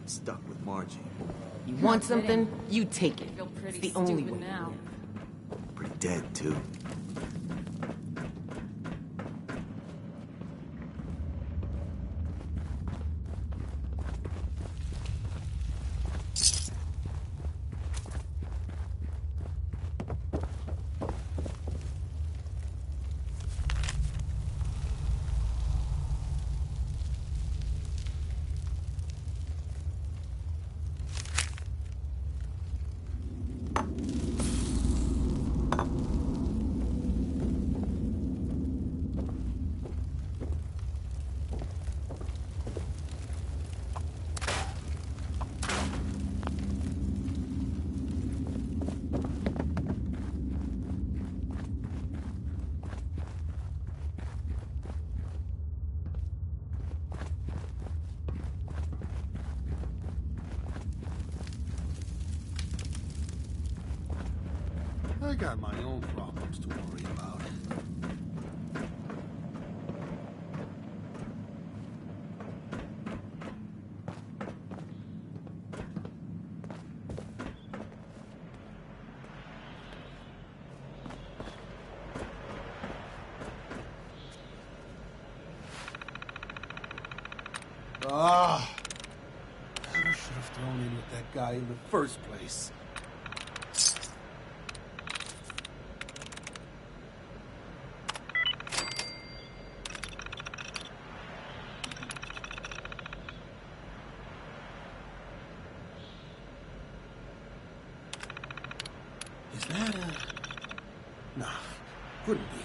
stuck with Margie. You want something, you take it. It's the only way. Now. Pretty dead, too. I got my own problems to worry about. Ah! I should have thrown in with that guy in the first place. Is that a... Nah, couldn't be.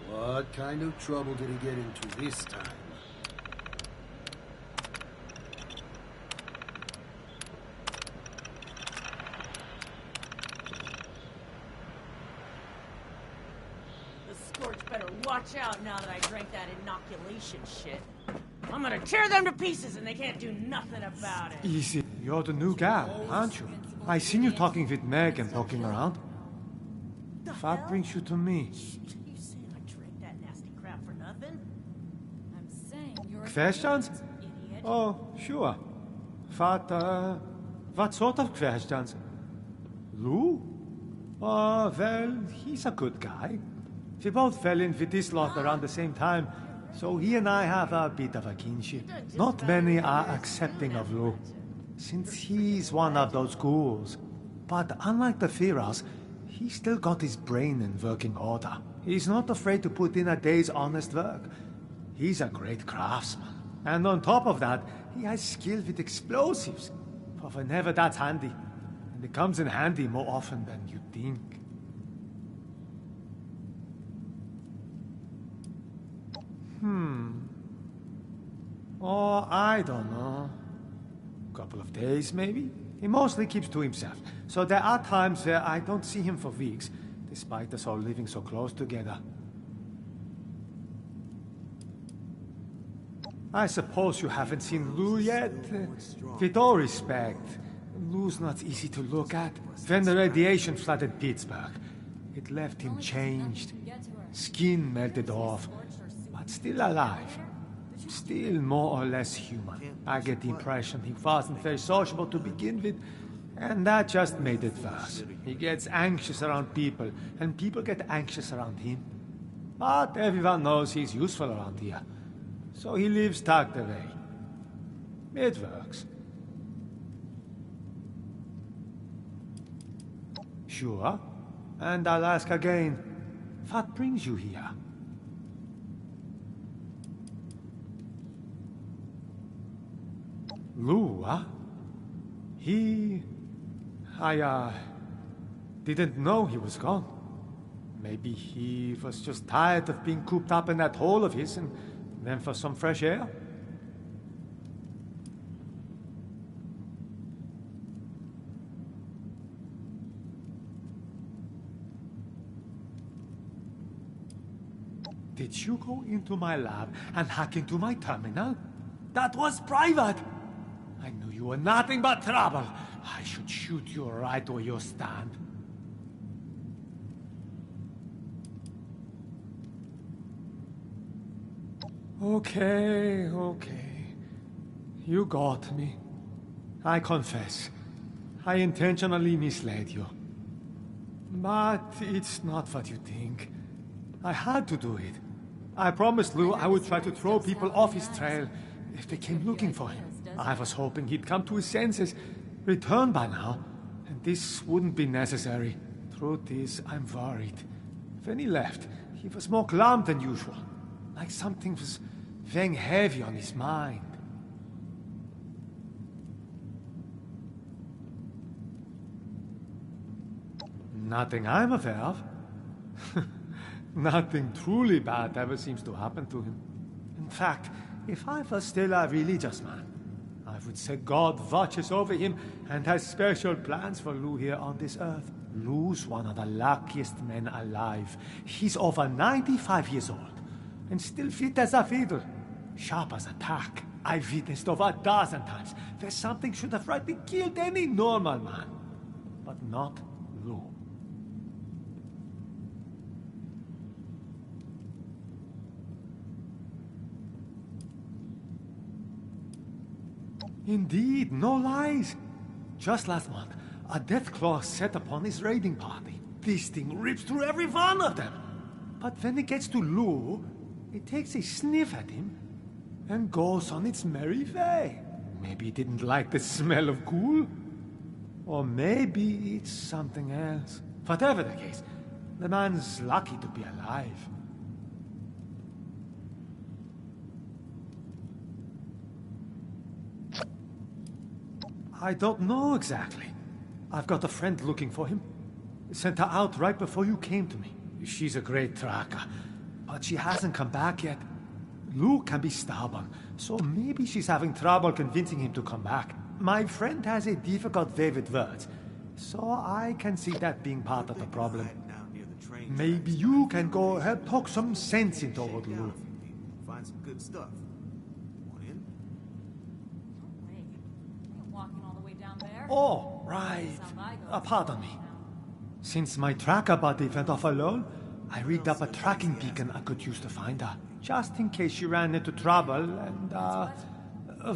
What kind of trouble did he get into this time? The Scorch better watch out now that I drank that inoculation shit. I'm gonna tear them to pieces and they can't do nothing about it. Easy. You're the new gal, aren't you? I seen you talking with Meg and poking around. What brings you to me? You saying I drank that nasty crap for nothing? I'm saying you're Questions? Idiot. Oh, sure. What sort of questions? Lou? Oh, well, he's a good guy. We both fell in with this lot around the same time, so he and I have a bit of a kinship. Not many are accepting of Lou, since he's one of those ghouls. But unlike the Firas, he's still got his brain in working order. He's not afraid to put in a day's honest work. He's a great craftsman. And on top of that, he has skill with explosives. For whenever that's handy. And it comes in handy more often than you think. Oh, I don't know. Couple of days, maybe? He mostly keeps to himself. So there are times where I don't see him for weeks, despite us all living so close together. I suppose you haven't seen Lou yet? With all respect, Lou's not easy to look at. When the radiation flooded Pittsburgh, it left him changed. Skin melted off, but still alive. Still more or less human. I get the impression he wasn't very sociable to begin with, and that just made it worse. He gets anxious around people, and people get anxious around him. But everyone knows he's useful around here. So he lives tucked away. It works. Sure. And I'll ask again, what brings you here? Lou, huh? I didn't know he was gone. Maybe he was just tired of being cooped up in that hole of his and went for some fresh air? Did you go into my lab and hack into my terminal? That was private! I knew you were nothing but trouble. I should shoot you right where you stand. Okay. You got me. I confess. I intentionally misled you. But it's not what you think. I had to do it. I promised Lou I would try to throw people off his trail if they came looking for him. I was hoping he'd come to his senses, return by now, and this wouldn't be necessary. Truth is, I'm worried. When he left, he was more glum than usual, like something was weighing heavy on his mind. Nothing I'm aware of. Nothing truly bad ever seems to happen to him. In fact, if I was still a religious man, I would say God watches over him and has special plans for Lou here on this earth. Lou's one of the luckiest men alive. He's over 95 years old and still fit as a fiddle. Sharp as a tack. I've witnessed over a dozen times where something should have rightly killed any normal man. But not Lou. Indeed, no lies. Just last month, a death claw set upon his raiding party. This thing rips through every one of them. But when it gets to Lou, it takes a sniff at him and goes on its merry way. Maybe it didn't like the smell of ghoul. Or maybe it's something else. Whatever the case, the man's lucky to be alive. I don't know exactly. I've got a friend looking for him. Sent her out right before you came to me. She's a great tracker, but she hasn't come back yet. Lou can be stubborn, so maybe she's having trouble convincing him to come back. My friend has a difficult way with words, so I can see that being part of the problem. Maybe you can go help talk some sense into old Lou. Find some good stuff. Want in? Walking all the way down there. Oh, right. Pardon me. Since my tracker buddy went off alone, I rigged up a tracking beacon I could use to find her, just in case she ran into trouble and,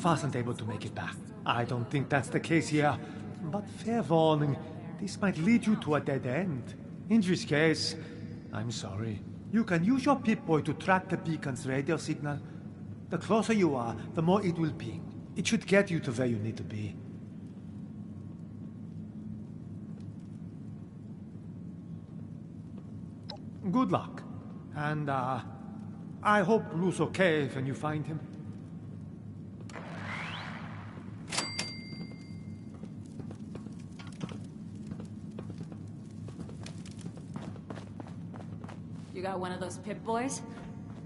wasn't able to make it back. I don't think that's the case here, but fair warning, this might lead you to a dead end. In which case, I'm sorry. You can use your Pip-Boy to track the beacon's radio signal. The closer you are, the more it will ping. It should get you to where you need to be. Good luck. And, I hope Lou's okay when you find him. You got one of those Pip-Boys?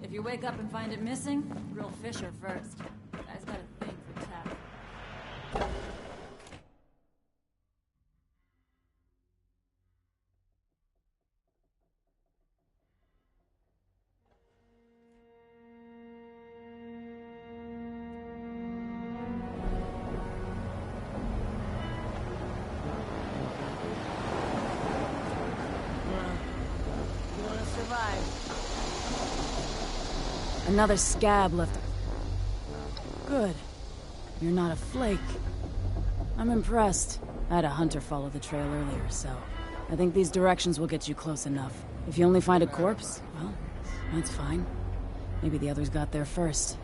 If you wake up and find it missing, grill Fisher first. Guy's got a thing for tack. Another scab left. Good. You're not a flake. I'm impressed. I had a hunter follow the trail earlier, so I think these directions will get you close enough. If you only find a corpse, well, that's fine. Maybe the others got there first.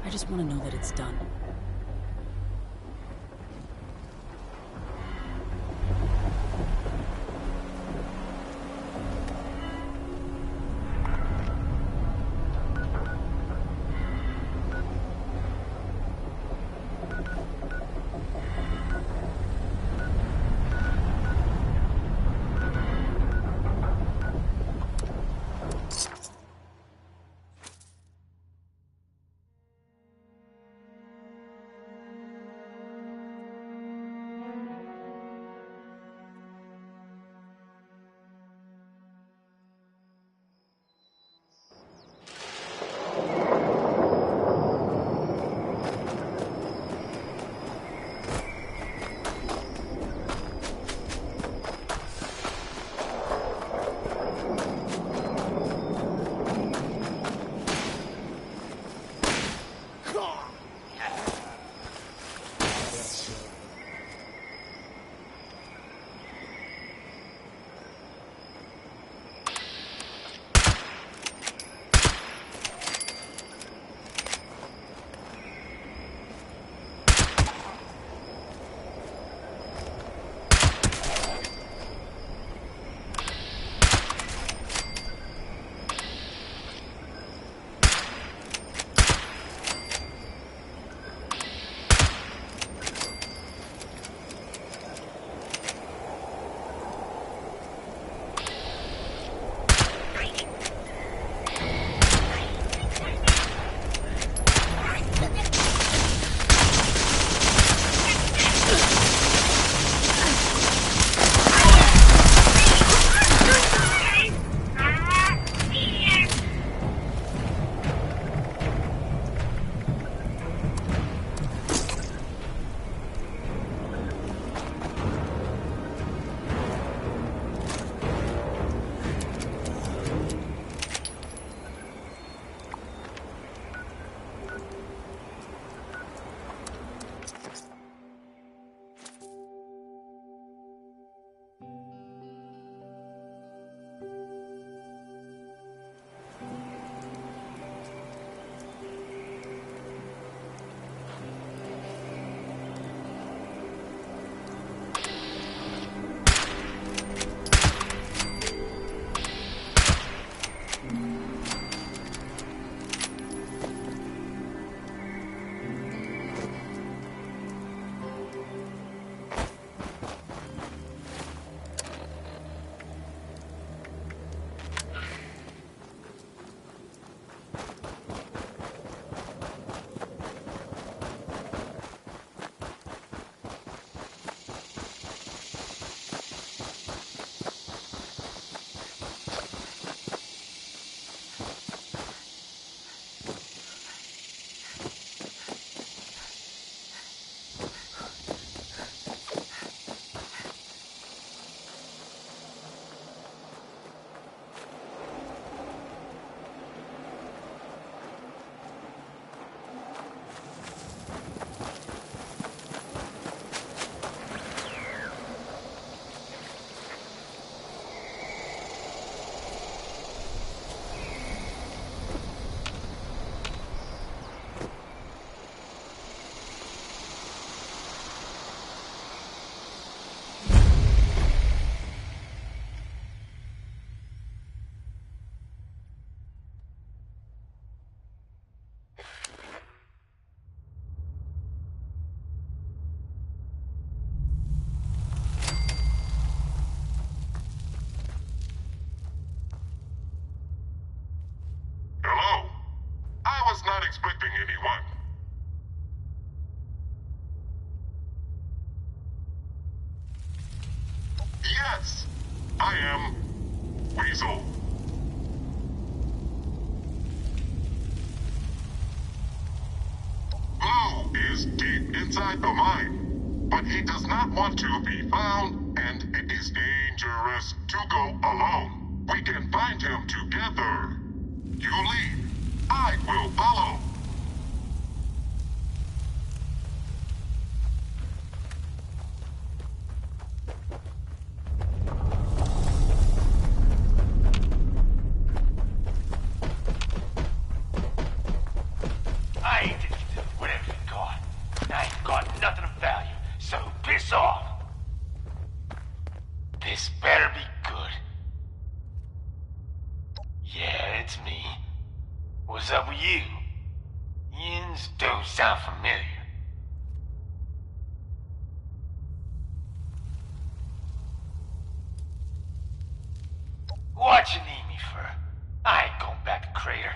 I just want to know that it's done. expecting anyone. Yes, I am Weasel. Blue is deep inside the mine, but he does not want to be found, and it is dangerous to go alone. We can find him together. You lead. I will follow. I ain't interested in whatever you got. I ain't got nothing of value, so piss off. This better be good. Yeah, it's me. What's up with you? Yins don't sound familiar. What you need me for? I ain't going back to Crater.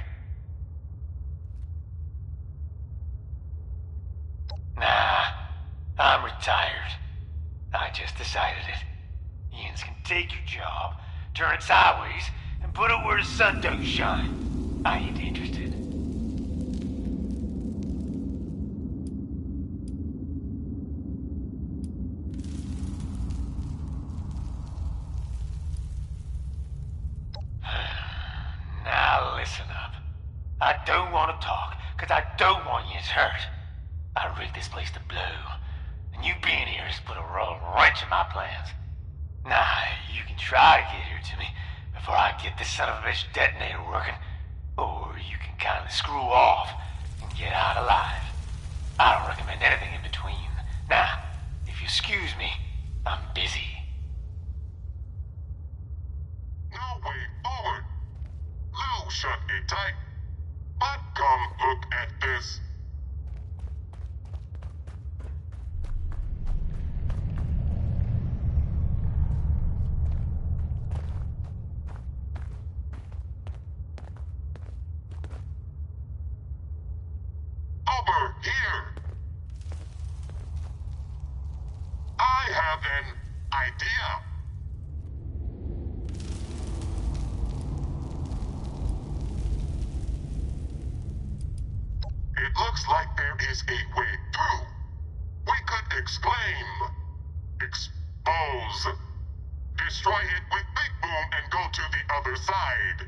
Nah, I'm retired. I just decided it. Yins can take your job, turn it sideways, and put it where the sun don't shine. I ain't interested. Now listen up. I don't want to talk, because I don't want you hurt. I rigged this place to blow, and you being here has put a real wrench in my plans. Nah, you can try to get here to me before I get this son of a bitch detonator working, or you can kindly screw off and get out alive. I don't recommend anything in between. Now, if you excuse me, I'm busy. No way forward. Lou shut it tight. But come look at this. Over here. I have an idea. It looks like there is a way through. We could exclaim, expose, destroy it with Big Boom and go to the other side.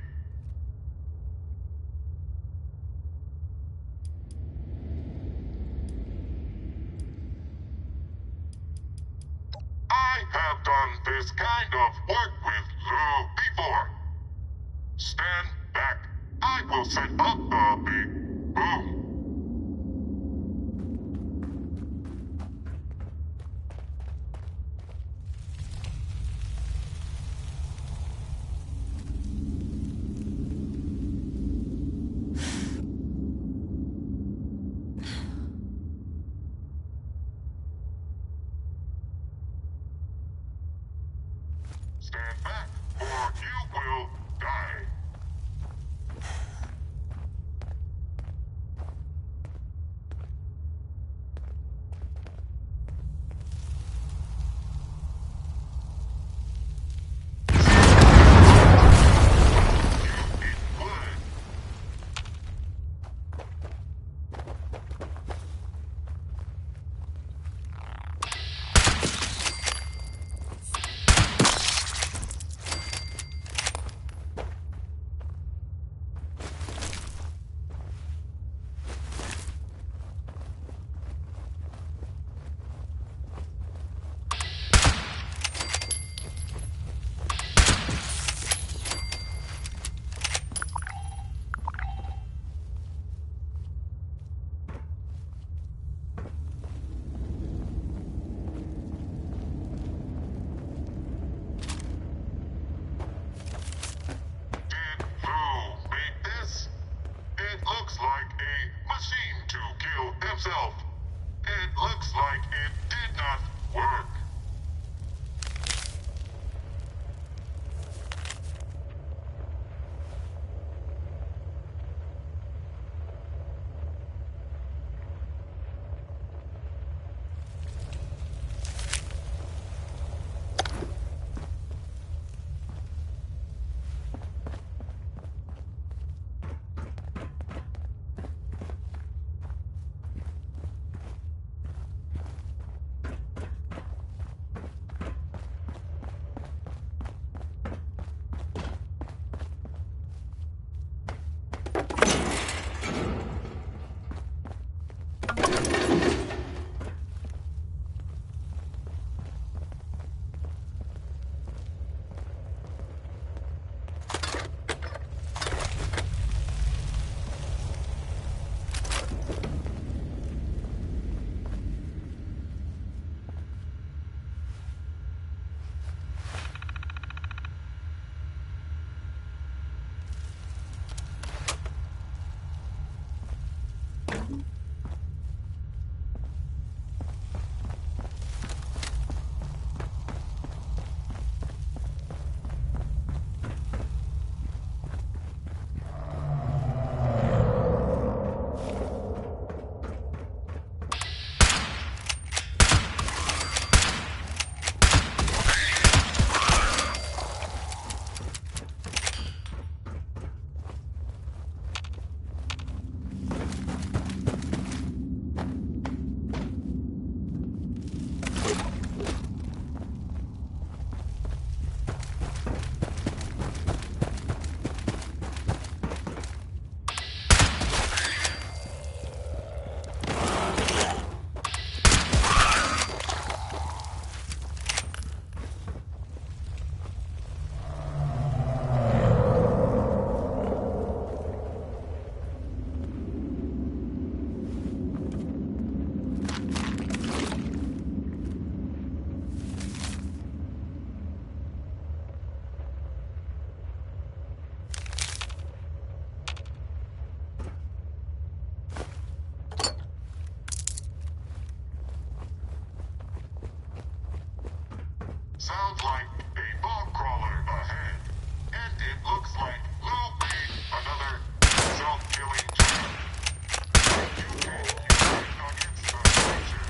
I have done this kind of work with Lou before. Stand back. I will set up the Big Boom. Stand back, or you will die. Sounds like a bog crawler ahead. And it looks like Lou made another self-killing trap. You can't use it against the creature.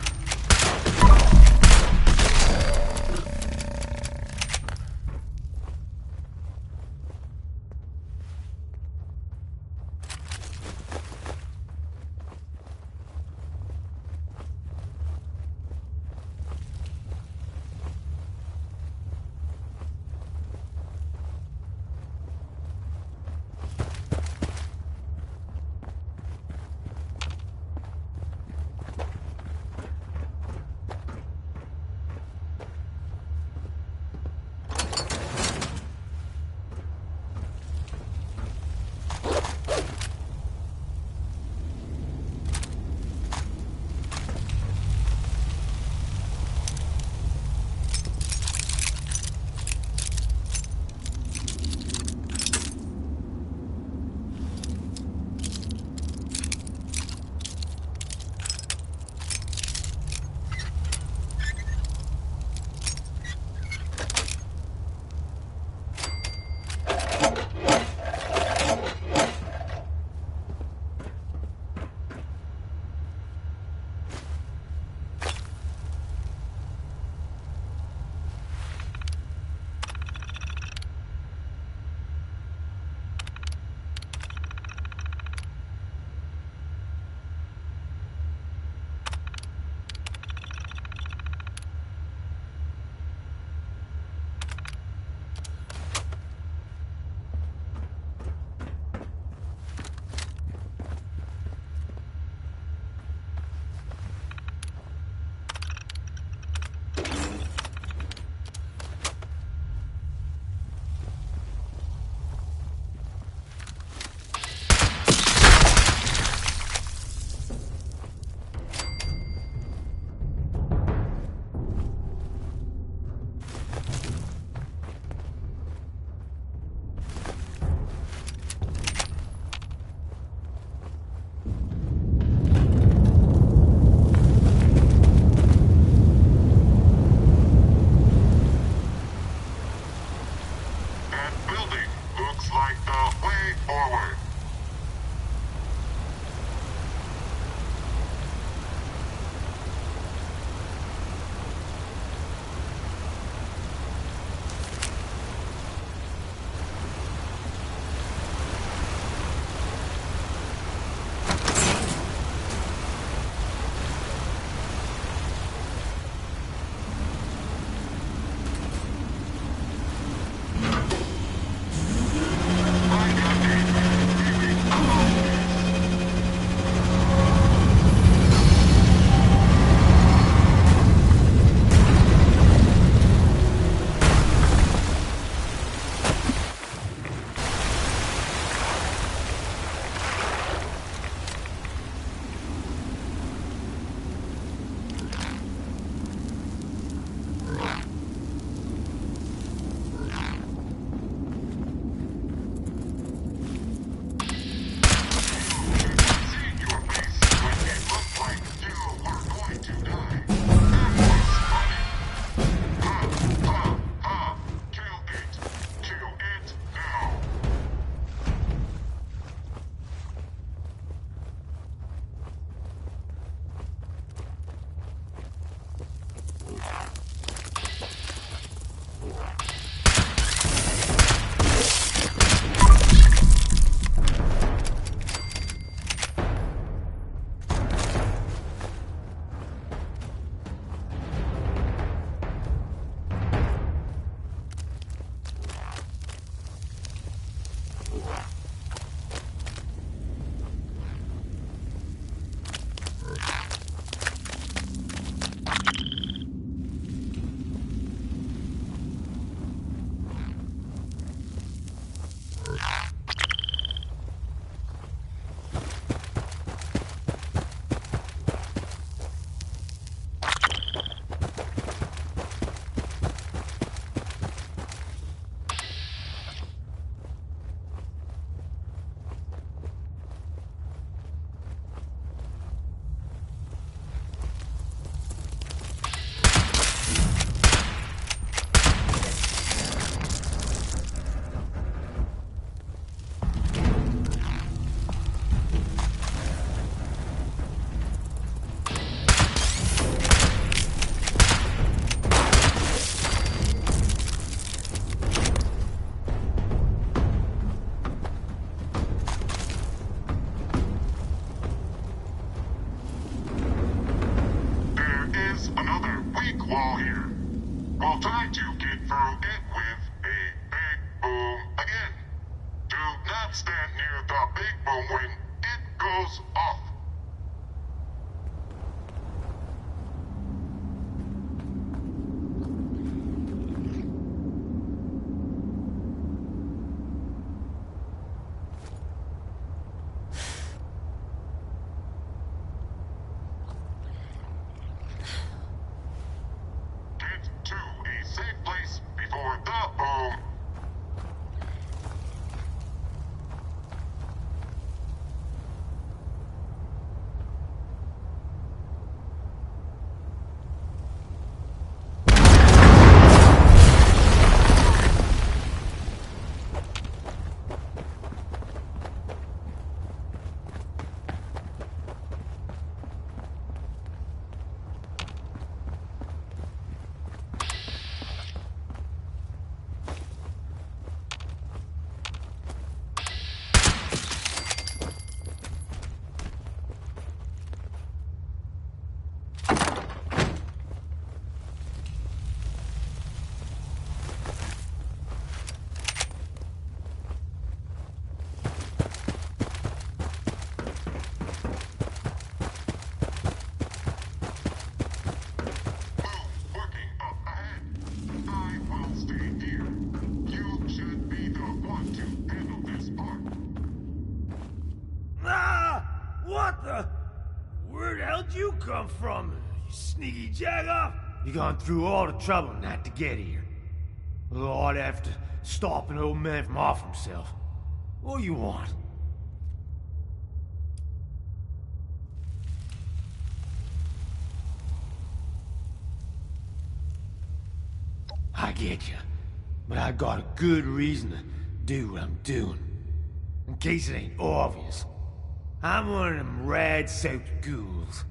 not stand near the big boom when it goes off. Get to a safe place before the boom. Working up ahead. I will stay here. You should be the one to handle this part. Ah! What the? Where the hell'd you come from? You sneaky jagoff? You gone through all the trouble not to get here. Lord, after stop an old man from off himself. What do you want? I get you, but I got a good reason to do what I'm doing. In case it ain't obvious, I'm one of them rad-soaked ghouls.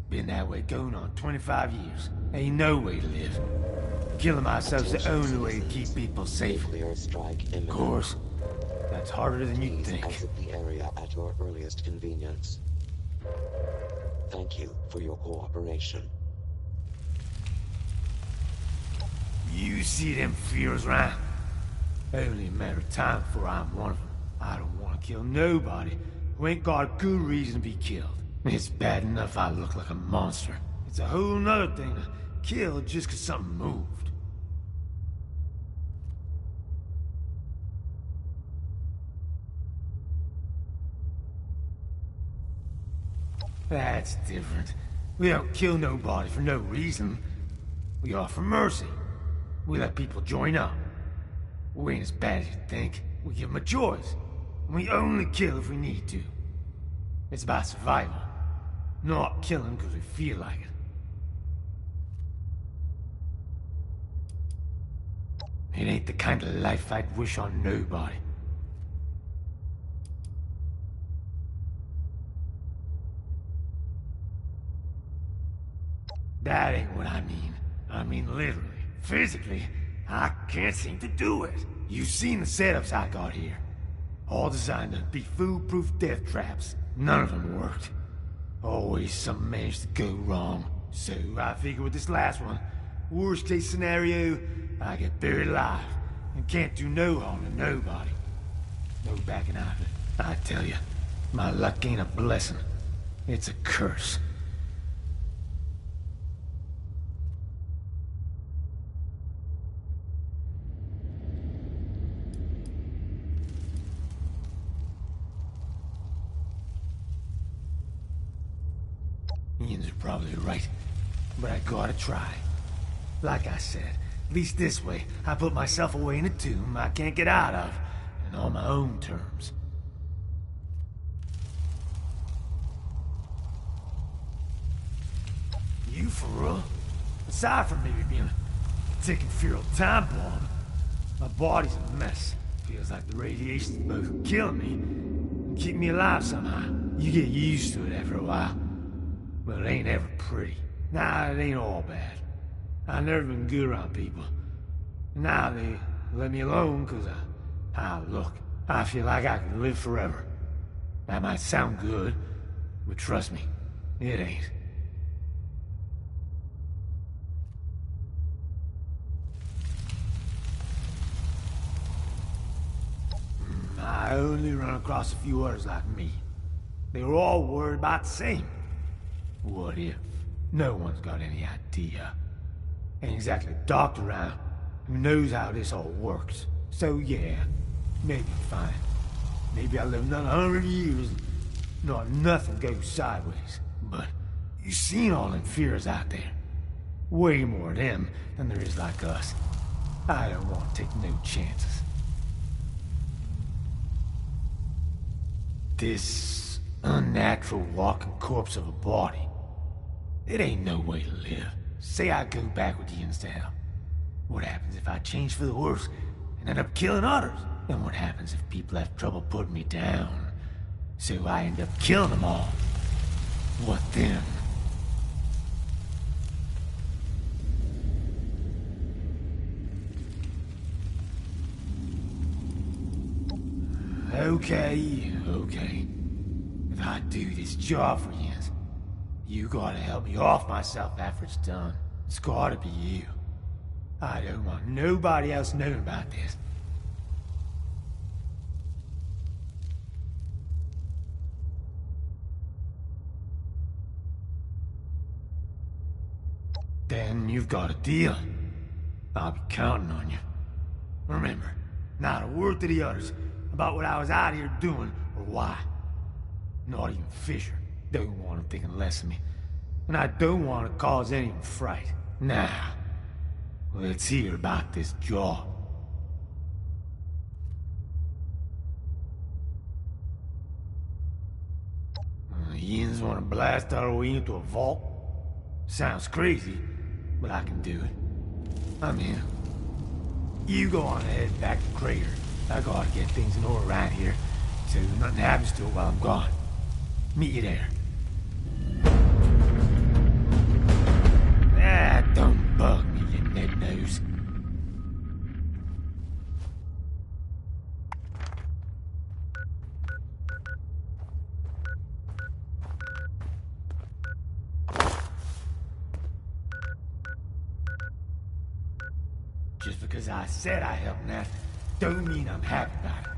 Been that way going on 25 years. Ain't no way to live. Killing myself's the only way to keep people safe. Nuclear strike imminent. Of course, that's harder than you'd Please think. exit the area at your earliest convenience. Thank you for your cooperation. You see them fears, right? Only a matter of time before I'm one of them. I don't want to kill nobody who ain't got a good reason to be killed. It's bad enough I look like a monster. It's a whole nother thing to kill just 'cause something moved. That's different. We don't kill nobody for no reason. We offer mercy. We let people join up. We ain't as bad as you think. We give them a choice. We only kill if we need to. It's about survival. Not killing because we feel like it. It ain't the kind of life I'd wish on nobody. That ain't what I mean. I mean literally. Physically, I can't seem to do it. You've seen the setups I got here. All designed to be foolproof death traps. None of them worked. Always something managed to go wrong. So I figure with this last one, worst case scenario, I get buried alive and can't do no harm to nobody. No backing out of it. I tell you, my luck ain't a blessing. It's a curse. Ian's probably right, but I gotta try. Like I said, at least this way, I put myself away in a tomb I can't get out of, and on my own terms. You for real? Aside from maybe being a ticking feral time bomb, my body's a mess. Feels like the radiation's both killing me and keeping me alive somehow. You get used to it after a while. But it ain't ever pretty. Nah, it ain't all bad. I've never been good around people. Now they let me alone because of how I look. I feel like I can live forever. That might sound good, but trust me, it ain't. I I only run across a few others like me. They were all worried about the same. What if? No one's got any idea. Ain't exactly a doctor around who knows how this all works. So yeah, maybe fine. Maybe I live another 100 years and nothing goes sideways. But you seen all them fears out there. Way more of them than there is like us. I don't want to take no chances. This unnatural walking corpse of a body. It ain't no way to live. Say I go back with you instead. What happens if I change for the worse and end up killing others? And what happens if people have trouble putting me down? So I end up killing them all. What then? Okay. If I do this job for you, you gotta help me off myself after it's done. It's gotta be you. I don't want nobody else knowing about this. Then you've got a deal. I'll be counting on you. Remember, not a word to the others about what I was out here doing or why. Not even Fisher. Don't want him thinking less of me. And I don't want to cause anyone fright. Now, let's hear about this job. Yins want to blast our way into a vault? Sounds crazy, but I can do it. I'm in. You go on ahead back to Crater. I gotta get things in order around here, so nothing happens to it while I'm gone. Meet you there. Ah, don't bug me, you Ned Nose. Just because I said I helped Nat, don't mean I'm happy about it.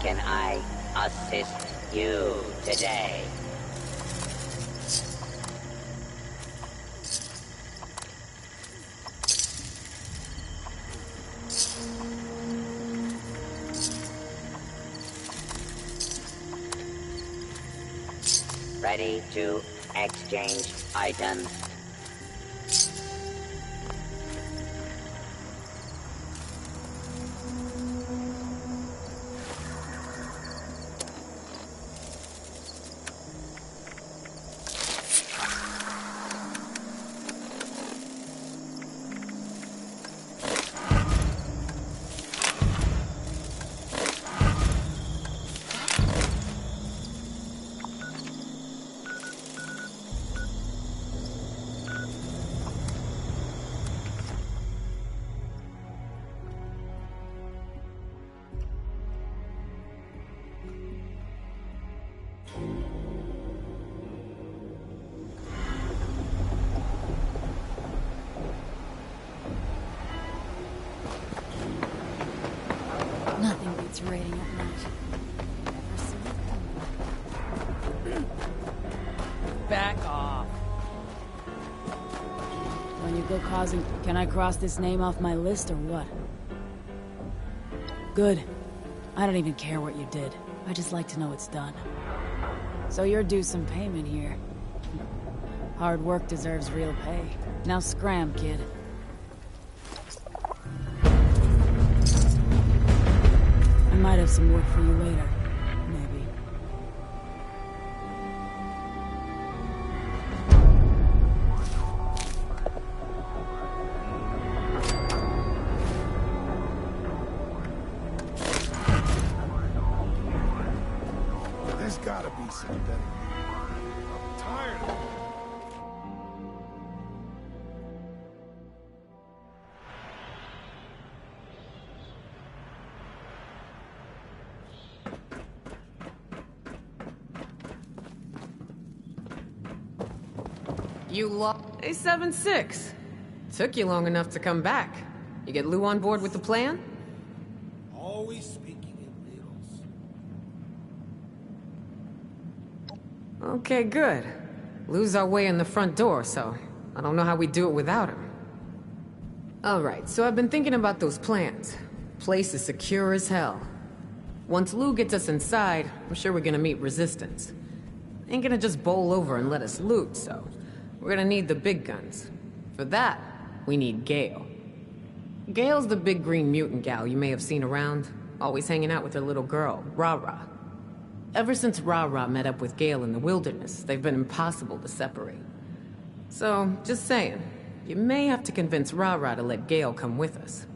can I assist you today? Ready to exchange items. Nothing beats raiding at night. Back off. When you go causing, can I cross this name off my list or what? Good. I don't even care what you did. I just like to know it's done. So you're due some payment here. Hard work deserves real pay. Now scram, kid. I might have some work for you later. Maybe. There's gotta be some better. I'm tired of it. You lost. Hey, 7-6. Took you long enough to come back. You get Lou on board with the plan? Always speaking in riddles. Okay, good. Lou's our way in the front door, so I don't know how we do it without him. Alright, so I've been thinking about those plans. Place is secure as hell. Once Lou gets us inside, I'm sure we're gonna meet resistance. Ain't gonna just bowl over and let us loot, so we're gonna need the big guns. For that, we need Gale. Gale's the big green mutant gal you may have seen around, always hanging out with her little girl, Ra-Ra. Ever since Ra-Ra met up with Gale in the wilderness, they've been impossible to separate. So, just saying, you may have to convince Ra-Ra to let Gale come with us.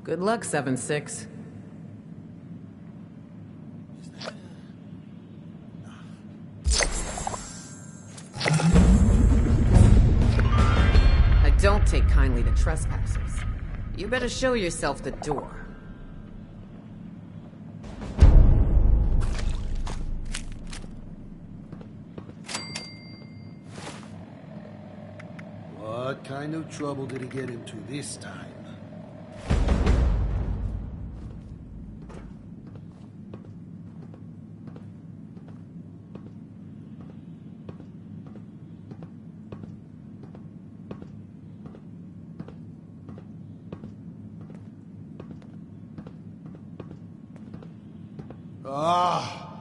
Good luck, 7-6. I don't take kindly to trespassers. You better show yourself the door. What kind of trouble did he get into this time? Ah,